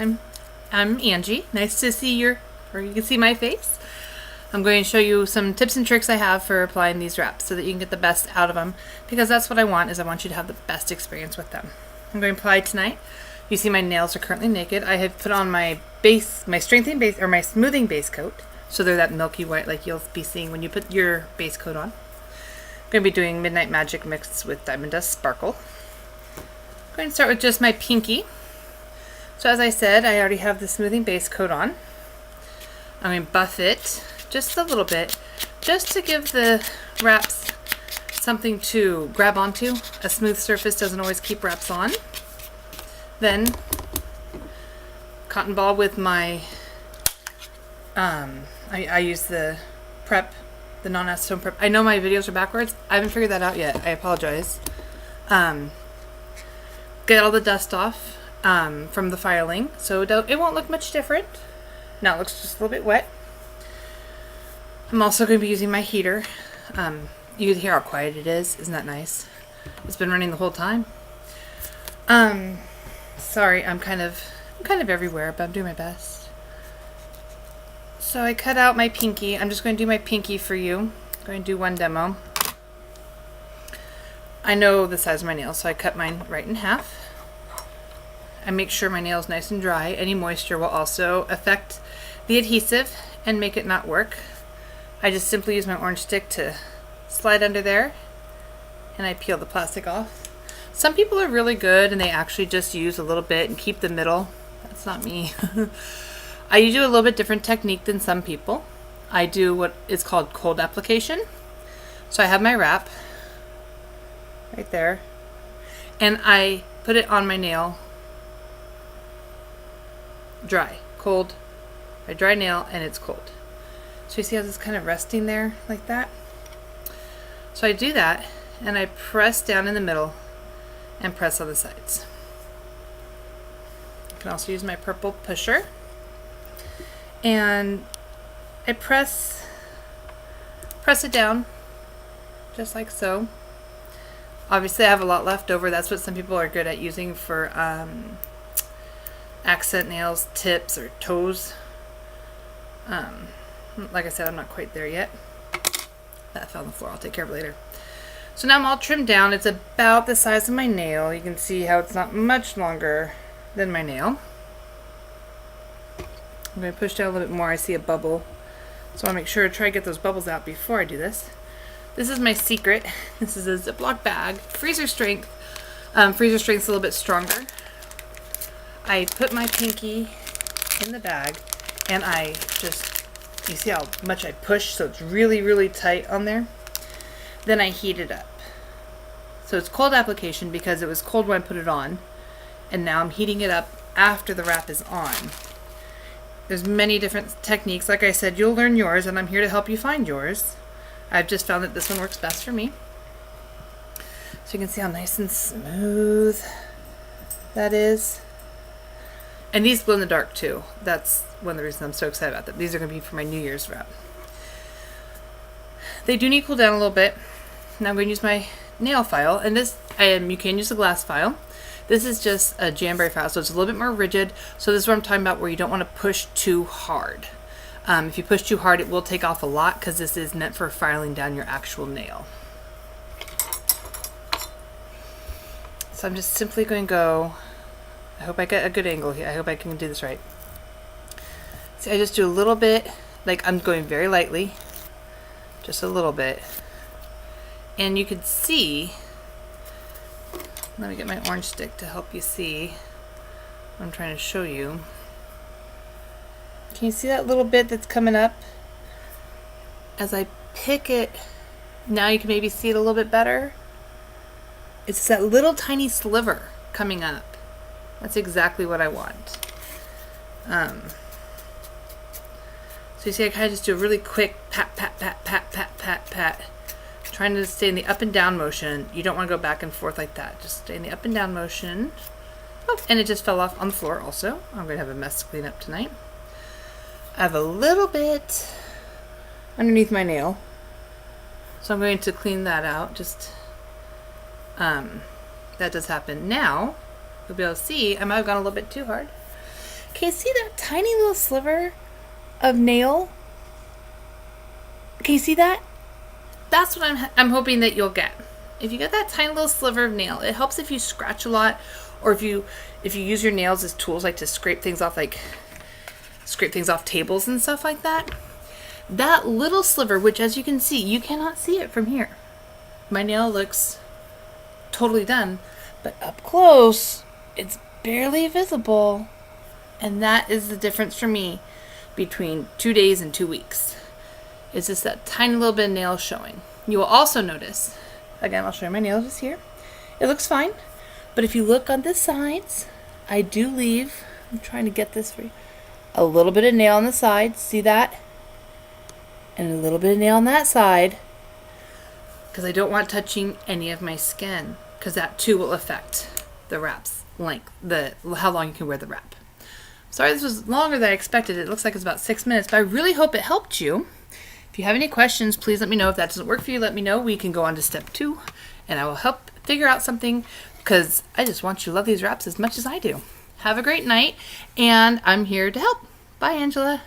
I'm Angie. Nice to see you can see my face. I'm going to show you some tips and tricks I have for applying these wraps so that you can get the best out of them, because that's what I want, is I want you to have the best experience with them. I'm going to apply tonight. You see my nails are currently naked. I have put on my strengthening base, or my smoothing base coat, so they're that milky white like you'll be seeing when you put your base coat on. I'm going to be doing Midnight Magic mixed with Diamond Dust Sparkle. I'm going to start with just my pinky. So as I said, I already have the smoothing base coat on. I'm going to buff it just a little bit, just to give the wraps something to grab onto. A smooth surface doesn't always keep wraps on. Then, cotton ball with my, I use the prep, the non-acetone prep. I know my videos are backwards. I haven't figured that out yet. I apologize. Get all the dust off from the filing, so it won't look much different. Now it looks just a little bit wet. I'm also going to be using my heater. You can hear how quiet it is. Isn't that nice? It's been running the whole time. Sorry, I'm kind of everywhere, but I'm doing my best. So I cut out my pinky. I'm just going to do my pinky for you. I'm going to do one demo. I know the size of my nails, so I cut mine right in half. I make sure my nail is nice and dry. Any moisture will also affect the adhesive and make it not work. I just simply use my orange stick to slide under there, and I peel the plastic off. Some people are really good and they actually just use a little bit and keep the middle. That's not me. I do a little bit different technique than some people. I do what is called cold application. So I have my wrap right there, and I put it on my nail dry, cold, a dry nail, and it's cold. So you see how this is kind of resting there like that? So I do that, and I press down in the middle and press on the sides. I can also use my purple pusher, and I press it down just like so. Obviously I have a lot left over. That's what some people are good at using for accent nails, tips, or toes. Like I said, I'm not quite there yet. That fell on the floor. I'll take care of it later. So now I'm all trimmed down. It's about the size of my nail. You can see how it's not much longer than my nail. I'm going to push down a little bit more. I see a bubble. So I want to make sure to try to get those bubbles out before I do this. This is my secret. This is a Ziploc bag. Freezer strength. Freezer strength's a little bit stronger. I put my pinky in the bag, and I just, you see how much I push, so it's really, really tight on there. Then I heat it up. So it's cold application because it was cold when I put it on, and now I'm heating it up after the wrap is on. There's many different techniques. Like I said, you'll learn yours, and I'm here to help you find yours. I've just found that this one works best for me. So you can see how nice and smooth that is. And these glow in the dark too. That's one of the reasons I'm so excited about them. These are going to be for my New Year's wrap. They do need to cool down a little bit. Now I'm going to use my nail file, and this, you can use a glass file. This is just a Jamberry file, so it's a little bit more rigid. So this is what I'm talking about, where you don't want to push too hard. If you push too hard, it will take off a lot, because this is meant for filing down your actual nail. So I'm just simply going to go, I hope I get a good angle here. I hope I can do this right. See, I just do a little bit, like I'm going very lightly, just a little bit. And you can see, let me get my orange stick to help you see what I'm trying to show you. Can you see that little bit that's coming up? As I pick it, now you can maybe see it a little bit better. It's that little tiny sliver coming up. That's exactly what I want. So you see I kind of just do a really quick pat, pat, pat, pat, pat, pat, pat. Trying to stay in the up and down motion. You don't want to go back and forth like that. Just stay in the up and down motion. Oh, and it just fell off on the floor also. I'm going to have a mess to clean up tonight. I have a little bit underneath my nail. So I'm going to clean that out. Just, that does happen. Now, you'll be able to see I might have gone a little bit too hard. Can you see that tiny little sliver of nail? Can you see that? That's what I'm hoping that you'll get. If you get that tiny little sliver of nail, it helps if you scratch a lot, or if you use your nails as tools, like to scrape things off tables and stuff like that. That little sliver, which as you can see, you cannot see it from here. My nail looks totally done, but up close, it's barely visible. And that is the difference for me between 2 days and 2 weeks. It's just that tiny little bit of nail showing. You will also notice, again, I'll show you my nails just here. It looks fine, but if you look on the sides, I do leave, I'm trying to get this for you, a little bit of nail on the side. See that? And a little bit of nail on that side, because I don't want touching any of my skin, because that too will affect the wrap's length, how long you can wear the wrap. Sorry this was longer than I expected. It looks like it's about 6 minutes, but I really hope it helped you. If you have any questions, please let me know. If that doesn't work for you, let me know. We can go on to step 2, and I will help figure out something, because I just want you to love these wraps as much as I do. Have a great night, and I'm here to help. Bye, Angela.